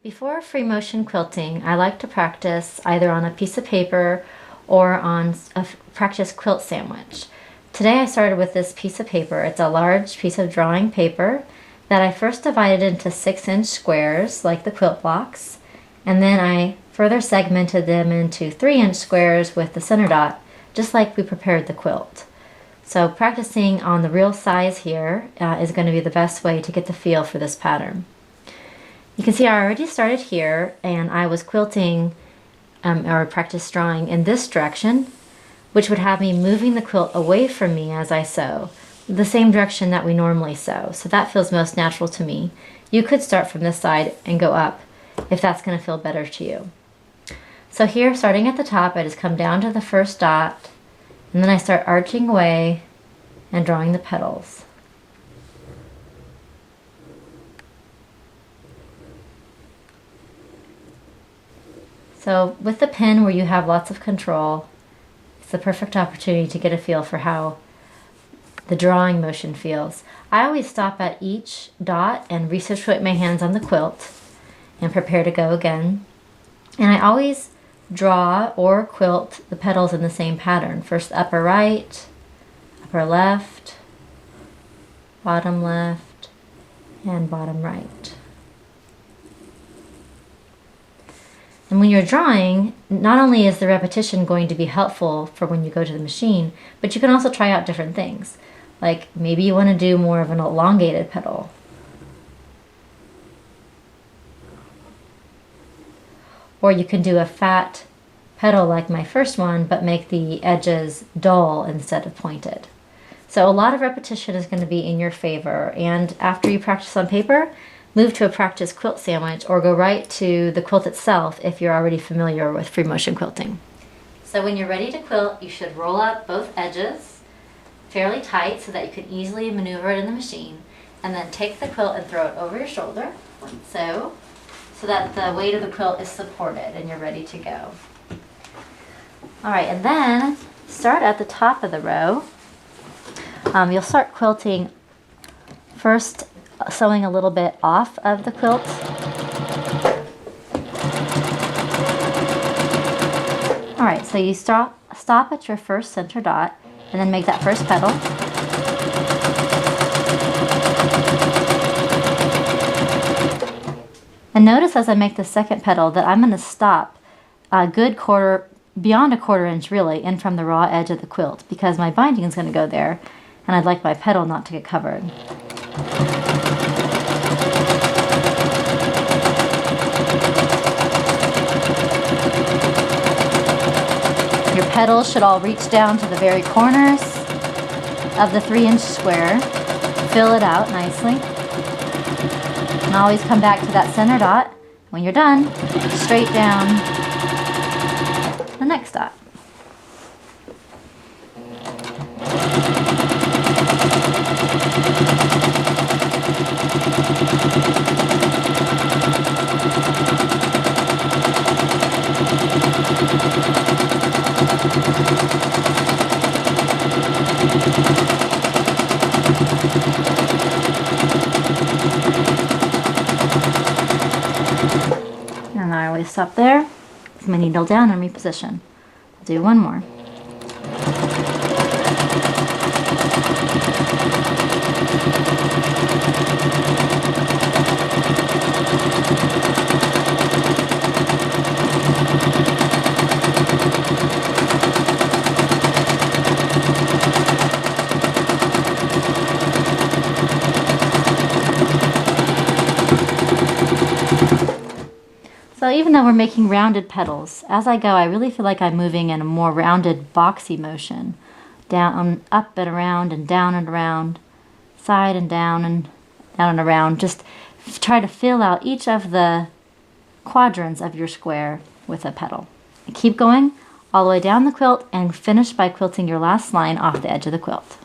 Before free motion quilting, I like to practice either on a piece of paper or on a practice quilt sandwich. Today I started with this piece of paper. It's a large piece of drawing paper that I first divided into 6-inch squares like the quilt blocks, and then I further segmented them into 3-inch squares with the center dot, just like we prepared the quilt. So practicing on the real size here is going to be the best way to get the feel for this pattern. You can see I already started here, and I was quilting or practice drawing in this direction, which would have me moving the quilt away from me as I sew, the same direction that we normally sew. So that feels most natural to me. You could start from this side and go up if that's going to feel better to you. So here, starting at the top, I just come down to the first dot, and then I start arching away and drawing the petals. So with the pen, where you have lots of control, it's the perfect opportunity to get a feel for how the drawing motion feels. I always stop at each dot and resituate my hands on the quilt and prepare to go again. And I always draw or quilt the petals in the same pattern. First upper right, upper left, and bottom right. And when you're drawing, not only is the repetition going to be helpful for when you go to the machine, but you can also try out different things. Like maybe you want to do more of an elongated petal. Or you can do a fat petal like my first one, but make the edges dull instead of pointed. So a lot of repetition is going to be in your favor. And after you practice on paper, move to a practice quilt sandwich or go right to the quilt itself if you're already familiar with free motion quilting. So when you're ready to quilt, you should roll up both edges fairly tight so that you can easily maneuver it in the machine, and then take the quilt and throw it over your shoulder, so that the weight of the quilt is supported and you're ready to go. Alright, and then start at the top of the row. You'll start quilting first, sewing a little bit off of the quilt. Alright, so you stop at your first center dot and then make that first petal. And notice as I make the second petal that I'm going to stop a good beyond a 1/4 inch really, in from the raw edge of the quilt, because my binding is going to go there and I'd like my petal not to get covered. Your petals should all reach down to the very corners of the 3-inch square. Fill it out nicely. And always come back to that center dot. When you're done, straight down the next dot. And I always stop there, with my needle down and reposition. I'll do one more. So even though we're making rounded petals, as I go I really feel like I'm moving in a more rounded boxy motion. Down, up and around, and down and around, side and down and around. Just try to fill out each of the quadrants of your square with a petal. And keep going all the way down the quilt and finish by quilting your last line off the edge of the quilt.